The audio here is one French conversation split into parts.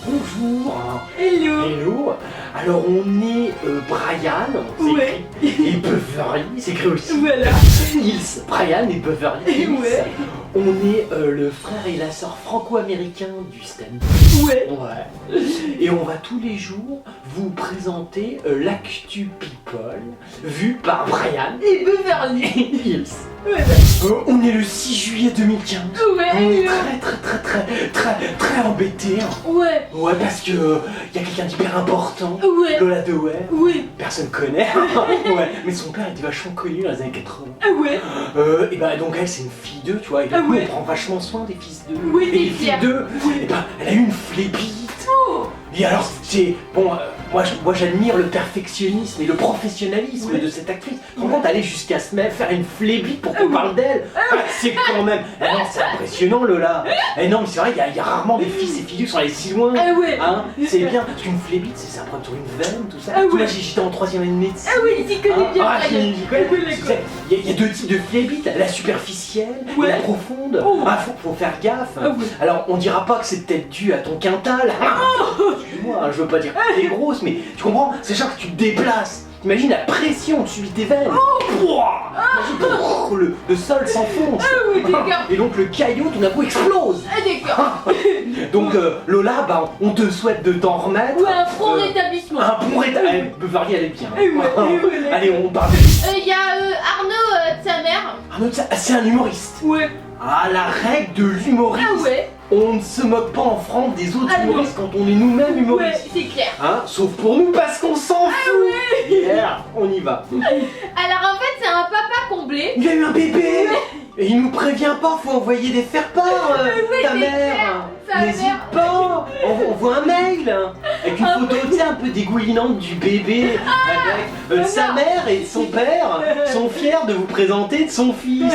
Bonjour. Hello. Hello. Alors on est Brian, Ouais. et Beverly, c'est écrit aussi. Voilà. Hills. Brian et Beverly Hills. Ouais. On est le frère et la sœur franco-américain du stand. Ouais. Ouais. Et on va tous les jours vous présenter l'actu people vu par Brian Et Beverly. Hills. Ouais. On est le 6 juillet 2015. Ouais. On est très embêtés. Ouais. Ouais, parce que y a quelqu'un d'hyper important. Ouais. Lola DeWer. Ouais. Personne connaît. Ouais. Mais son père était vachement connu dans les années 80. Ouais. Et bah donc elle c'est une fille d'eux, tu vois. Et du Ah coup ouais. on prend vachement soin des fils d'eux. Oui, et t'es les filles fière. d'eux. Oui. Et bah elle a eu une flébite. Oh. Et alors c'est bon. Moi j'admire le perfectionnisme et le professionnalisme Oui. de cette actrice. Par contre, aller jusqu'à se mettre faire une flébite pour qu'on parle d'elle, c'est quand même. Ah non, c'est impressionnant Lola. Eh non, mais c'est vrai, il y a rarement des fils et filles qui sont allés si loin. Ah ouais. Hein, c'est bien. Parce qu'une flébite, c'est ça prend sur une veine, tout ça. Ah Moi ouais. j'étais en 3e année de médecine. Ah oui, t'y connais bien. Brian. Il y a deux types de flébite, la superficielle Ouais. et la profonde. Oh. Ah, faut faire gaffe. Ah ouais. Alors, on dira pas que c'est peut-être dû à ton quintal. Excuse-moi, hein, je veux pas dire que t'es grosse, mais tu comprends? C'est chaque que tu te déplaces. T'imagines la pression que subit tes veines. Pouah. Imagine, le sol s'enfonce. Ah oui, d'accord. Et donc le caillot tout d'un coup explose. Ah d'accord. Donc Lola, bah, on te souhaite de t'en remettre. Ouais, un franc Euh, rétablissement. Un bon rétablissement. Beverly, elle est bien. Eh ouais. Allez, on parle. Il y a Arnaud de sa mère. Arnaud, c'est un humoriste. Ouais. Ah, la règle de l'humoriste. Ah ouais. On ne se moque pas en France des autres Ah non. humoristes quand on est nous-mêmes Ouais, humoristes. c'est clair. Hein, sauf pour nous parce qu'on s'en fout. Yeah, on y va. Alors en fait, c'est un papa comblé. Il y a eu un bébé. Et il nous prévient pas, faut envoyer des faire-part, oui, ta c'est mère. clair, sa N'hésite mère. pas, envoie un mail avec une Ah photo tu sais, un peu dégoulinante du bébé. Avec, sa non. mère et son père sont fiers de vous présenter de son fils.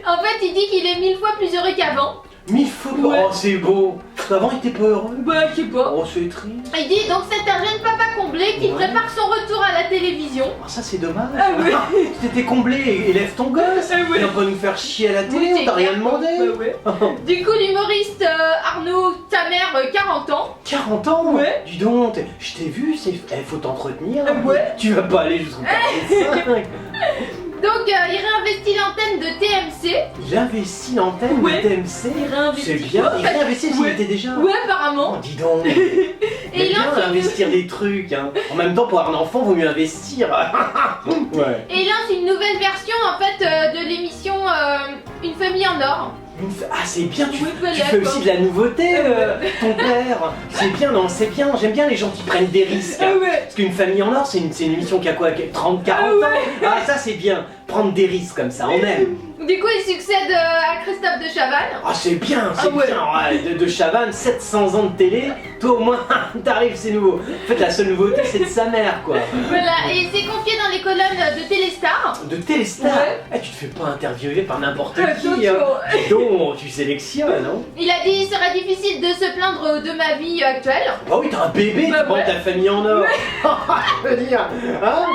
En fait, il dit qu'il est 1000 fois plus heureux qu'avant. 1000 fois. Ouais. Oh, c'est beau. Avant, il était pas heureux. Bah, je sais pas. Oh, c'est triste. Il dit donc c'est un jeune papa comblé qui Ouais. prépare son retour à la télévision. Oh, ça, c'est dommage. Ah ouais. T'étais comblé, élève ton gosse. Ah ouais. Viens pas nous faire chier à la télé, Oui, on c'est t'a rien clair. demandé. Bah ouais. Du coup, l'humoriste Arnaud, ta mère, 40 ans. 40 ans. Ouais. Dis donc, je t'ai vu, faut t'entretenir. Ah ouais. Tu vas pas aller jusqu'en 45. Donc, il réinvestit l'antenne de TMC. Il investit l'antenne Ouais. de TMC. Il réinvestit. C'est bien. Il réinvestit s'il Ouais. était déjà. Ouais, apparemment. Oh, dis donc. Et Et il bien lance investir des trucs. Hein. En même temps, pour avoir un enfant, vaut mieux investir. Ouais. Et il lance une nouvelle version en fait de l'émission Une famille en or. Ah, c'est bien, tu Oui, fais voilà, aussi de la nouveauté, ton père. C'est bien, non, c'est bien. J'aime bien les gens qui prennent des risques. Ah ouais. Parce qu'une famille en or, c'est une émission qui a quoi 30, 40 Ah ouais. ans. Ah, ça, c'est bien. Prendre des risques comme ça, on aime. Du coup, il succède à Christophe de Chavannes. Ah, c'est bien, c'est Ah ouais. bien. Ouais, de Chavannes, 700 ans de télé. Toi, au moins, t'arrives, c'est nouveau. En fait, la seule nouveauté, c'est de sa mère, quoi. Voilà, et il s'est confié dans les colonnes de Téléstar. De Téléstar. Ouais. Eh, tu te fais pas interviewer par n'importe qui. Attention. Hein. Donc, tu sélectionnes, non? Il a dit il serait difficile de se plaindre de ma vie actuelle. Bah oui, t'as un bébé, Bah tu prends ouais. ta famille en or. Je veux dire, hein,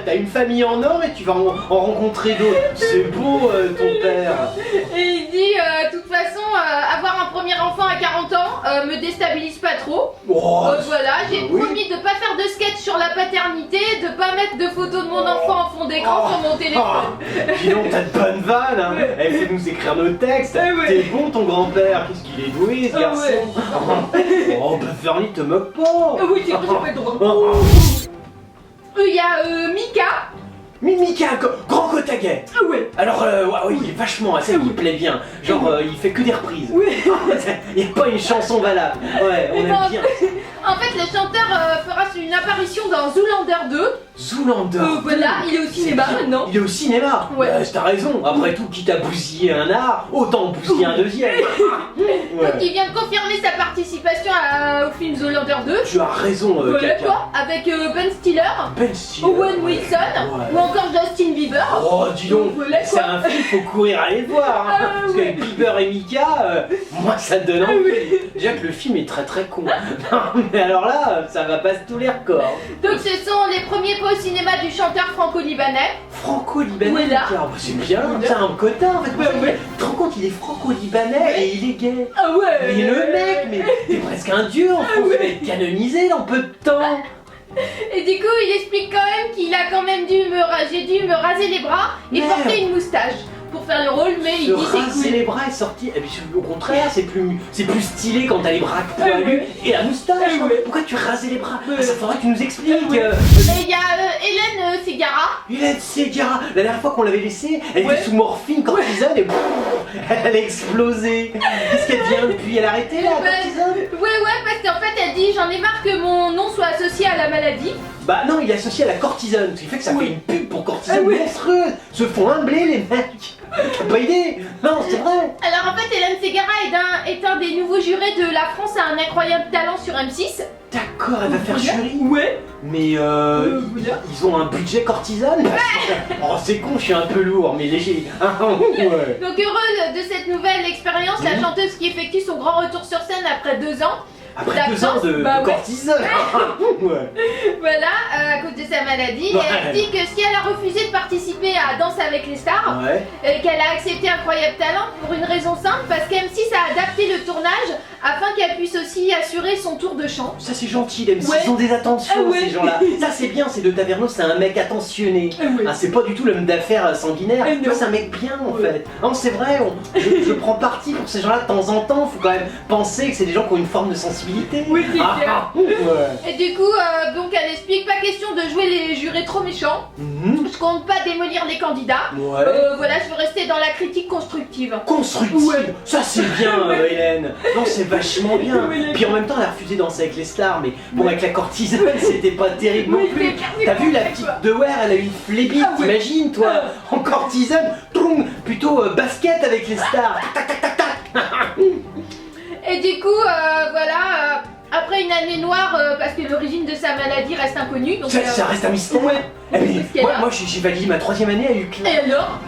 t'as une famille en or et tu vas en rencontrer d'autres. C'est beau, ton père. Et il dit de toute façon, avoir un premier enfant à 40 ans me déstabilise pas trop. Oh, Voilà, j'ai oui. promis de pas faire de sketch sur la paternité, de pas mettre de photos de mon enfant en fond d'écran Oh. sur mon téléphone. Dis donc, t'as de bonnes vannes, hein. Eh, faut nous écrire nos textes. Ah ouais. T'es bon, ton grand-père. Qu'est-ce qu'il est doué, ce Ah garçon. ouais. Oh, Beverly, te moque pas. Ah oui, c'est pas drôle. Oh. Il y a Mika. Mika, grand Kotaguet. Ah ouais. Alors, ouais, oui, il est vachement, ça lui plaît bien. Genre, il fait que des reprises. Oui. Il n'y a pas une chanson valable. Ouais, on Et aime ben, bien. En fait, le chanteur fera une apparition dans Zoolander 2. Zoolander. Voilà, il est au cinéma maintenant. Il est au cinéma. Ouais. T'as raison. Après tout, quitte à bousiller un art, autant en bousiller un deuxième. Donc Ouais. il vient de confirmer sa participation au film Zoolander 2. Tu as raison, Voilà Kaka. quoi, avec Ben Stiller, Ben Stiller. Owen Wilson Ouais. ou encore Justin Bieber. Oh, dis donc, Voilà c'est quoi. un film, faut courir aller le voir. Hein. Ah, Parce ouais. qu'avec Bieber et Mika, moi ça te donne Ah, envie. oui. Déjà que le film est très très con. Non, mais alors là, ça va passer tous les records. Donc ce sont les premiers pas au cinéma du chanteur franco-libanais. Franco-libanais, Voilà. Mika. Ah, bah, c'est bien, c'est un quota en fait. Ouais, ouais. Tu te rends compte, il est franco-libanais et il est gay. Ah ouais. Mais le mec, mais t'es presque un dieu en France, tu vas être canonisé dans peu de temps. Et du coup, il explique quand même qu'il a quand même j'ai dû me raser les bras et Merde. porter une moustache pour faire le rôle, mais il dit c'est raser cool. les bras est sorti. Et puis, au contraire, c'est plus stylé quand t'as les bras poilus et la moustache. Pourquoi tu rasais les bras? Ça faudrait que tu nous expliques. Et il y a Hélène Ségara. Hélène Ségara, la dernière fois qu'on l'avait laissée, elle était sous morphine, cortisone et elle a explosé. Qu'est-ce qu'elle devient depuis? Elle a arrêté la cortisone? Ouais, parce qu'en fait elle dit j'en ai marre que mon nom soit associé à la maladie. Bah non, il est associé à la cortisone, ce qui fait que ça fait une pub pour cortisone monstrueuse. Se font humbler les mecs. T'as pas idée? Non, c'est vrai. Alors en fait Hélène Ségara est un des nouveaux jurés de La France a un incroyable talent sur M6. D'accord, elle va faire jury. Ouais. Mais ils ont un budget cortisone. Oh c'est con, je suis un peu lourd, mais léger. Ouais. Donc heureuse de cette nouvelle expérience, la chanteuse qui effectue son grand retour sur scène après 2 ans. Après 2 ans de cortisone. Ouais. Voilà, à cause de sa maladie, elle dit que si elle a refusé de participer à Danse avec les stars, qu'elle a accepté Incroyable Talent pour une raison simple, parce qu'M6 a adapté le tournage afin qu'elle puisse aussi assurer son tour de chant. Ça c'est gentil, les M6, ils ont des attentions ces gens-là. Ça c'est bien, c'est de Taverneau, c'est un mec attentionné. C'est pas du tout l'homme d'affaires sanguinaire, tu vois, c'est un mec bien en fait. Non c'est vrai, je prends parti pour ces gens-là de temps en temps, faut quand même penser que c'est des gens qui ont une forme de sensibilité. Oui, c'est clair. Et du coup, donc elle explique, pas question de jouer les jurés trop méchants. Je compte pas démolir les candidats. Voilà, je veux rester dans la critique constructive. Constructive. Ça c'est bien, Hélène. Non, c'est vachement bien. Puis en même temps, elle a refusé de danser avec les stars, mais bon, avec la cortisone, c'était pas terrible non plus. T'as vu la petite de Ware, elle a une flébite, t'imagines toi, en cortisone, plutôt basket avec les stars. Et du coup, voilà, après une année noire, parce que l'origine de sa maladie reste inconnue. Donc, ça reste un mystère. Moi j'ai validé ma 3ème année à UCLA.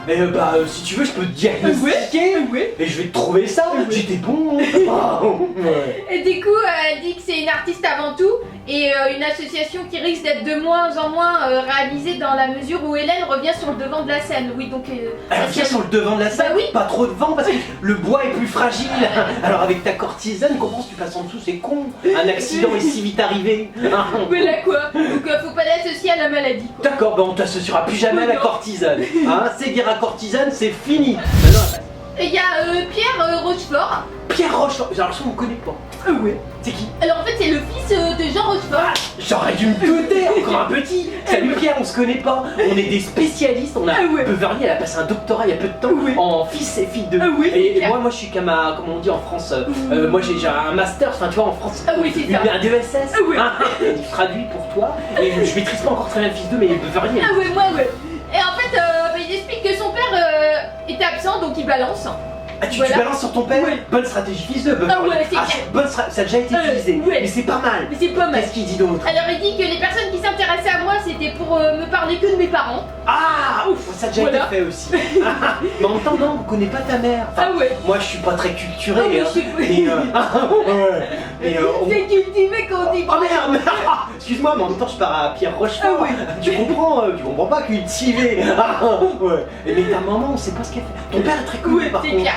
Et alors? Si tu veux, je peux te diagnostiquer. Et je vais te trouver ça. J'étais bon. Et du coup, elle dit que c'est une artiste avant tout et une association qui risque d'être de moins en moins réalisée dans la mesure où Hélène revient sur le devant de la scène. Oui, donc. Elle revient sur le devant de la scène. Pas trop de vent parce que le bois est plus fragile. Alors avec ta cortisone, comment tu passes en dessous? C'est con. Un accident est si vite arrivé. Mais là quoi? Donc faut pas l'associer à la maladie. D'accord, on t'associera plus jamais à la cortisone. Ségara cortisone, c'est fini. Et il y a Pierre Rochefort. Pierre Rochefort, alors ça on connaît pas. C'est qui? Alors en fait c'est le fils de Jean Rochefort. J'aurais dû me douter, encore un petit. Salut Pierre, on se connaît pas. On est des spécialistes. On a Beverly, elle a passé un doctorat il y a peu de temps en fils et filles de. Et moi je suis comme on dit en France. Moi j'ai un master, enfin tu vois en France. C'est ça. Un DESS. Il traduit pour toi. Et je maîtrise pas encore très bien le fils d'eux, mais Beverly. Et en fait il explique que son père était absent donc il balance. Tu balances sur ton père? Bonne stratégie, fils de bœuf. Ça a déjà été utilisé, mais c'est pas mal. Qu'est-ce qu'il dit d'autre? Alors il dit que les personnes qui s'intéressaient à moi c'était pour me parler que de mes parents. Ça a déjà été fait aussi. Mais en même temps, non, on connaît pas ta mère. Moi je suis pas très culturé. C'est cultivé qu'on dit. Oh merde. Excuse-moi, mais en même temps je pars à Pierre Rochefort. Tu comprends pas cultiver. Mais ta maman, on sait pas ce qu'elle fait. Ton père est très cool par contre.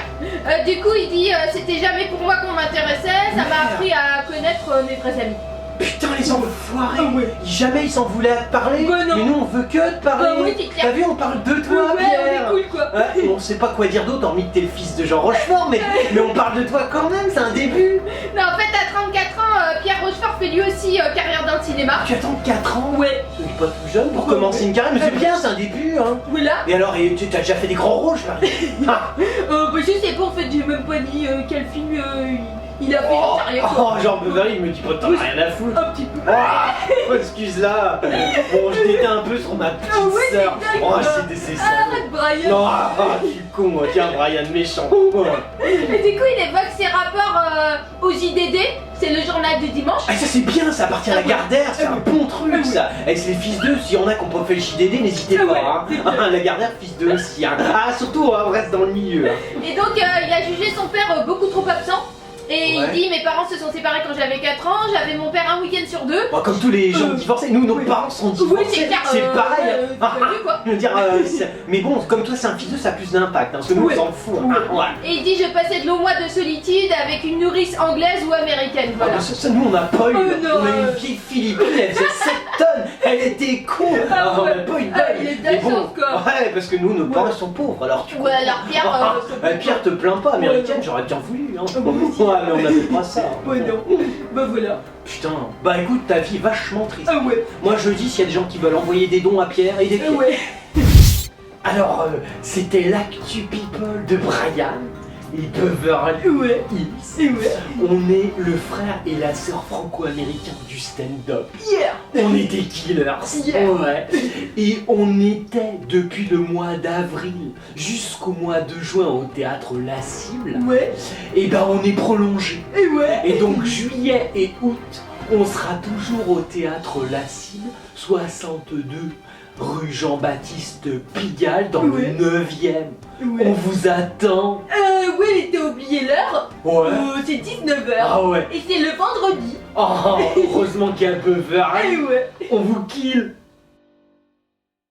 Du coup il dit c'était jamais pour moi qu'on m'intéressait, ça m'a appris à connaître mes vrais amis. Putain les enfoirés. Jamais ils s'en voulaient à te parler. Mais nous on veut que te parler. T'as vu, on parle de toi Pierre. On est cool quoi. On sait pas quoi dire d'autre hormis que t'es le fils de Jean Rochefort, mais on parle de toi quand même, c'est un début. Non en fait à 34 ans Pierre Rochefort fait lui aussi carrière dans le cinéma. Tu attends 4 ans? Tu es pas tout jeune pour commencer une carrière, mais c'est bien, c'est un début Et alors, tu as déjà fait des grands rôles, je parie. Je sais pas en fait, j'ai même pas dit quel film il a fait, genre Beverly, il me dit pas t'en as rien à foutre. Un petit peu. Excuse-la. Bon, je déteins un peu sur ma petite sœur. C'est ça. Arrête Brian. Non, tu con, tiens Brian méchant. Et du coup il évoque ses rapports au JDD, c'est le journal du dimanche. Ça c'est bien, ça appartient à la Gardère, c'est un bon truc ça. Avec les fils d'eux, s'il y en a qui ont pas fait le JDD, n'hésitez pas. La Gardère, fils d'eux aussi. Surtout on reste dans le milieu. Et donc il a jugé son père beaucoup trop absent. Et Ouais. il dit mes parents se sont séparés quand j'avais 4 ans, j'avais mon père un week-end sur 2. Bon, comme tous les gens divorcés, nous nos parents sont divorcés. Oui, c'est clair. C'est pareil. t'as vu, quoi. Je veux dire, mais bon, comme toi c'est un physio, ça a plus d'impact, hein, parce que nous Ouais. on s'en fout. Ouais. Et il dit je passais de longs mois de solitude avec une nourrice anglaise ou américaine, Ah, voilà. bah, ça, nous on n'a pas eu. Oh, non. On a eu une vieille Philippine, elle faisait 7 tonnes, elle était con. Ah, Alors, on ouais. n'a pas eu de Ah, bail. il est Mais bon, d'accord, quoi. ouais, parce que nous nos Ouais. parents sont pauvres, alors tu Ouais, alors Pierre, Pierre te plains pas, américaine, Ouais, j'aurais bien voulu. Hein. moi aussi. Ouais, mais on n'avait pas ça. hein. Ouais, non. Bah voilà. Putain, bah écoute, ta vie est vachement triste. Ah ouais. Moi je dis, s'il y a des gens qui veulent envoyer des dons à Pierre et des Pierre. Ouais. Alors, c'était l'actu people de Brian et Beverly Ouais. Hills. Ouais. On est le frère et la sœur franco-américain du stand-up. Yeah. On est des killers. Yeah. Ouais. Et on était depuis le mois d'avril jusqu'au mois de juin au théâtre La Cible. Ouais. Et ben on est prolongé. Et ouais. Et donc juillet et août, on sera toujours au théâtre La Cible, 62 rue Jean-Baptiste Pigalle dans Ouais. le 9e. Ouais. On vous attend. Ouais, t'as oublié l'heure. Ouais. C'est 19h. Ah ouais. Et c'est le vendredi. Oh, heureusement qu'il y a Beverly. ouais. On vous kill.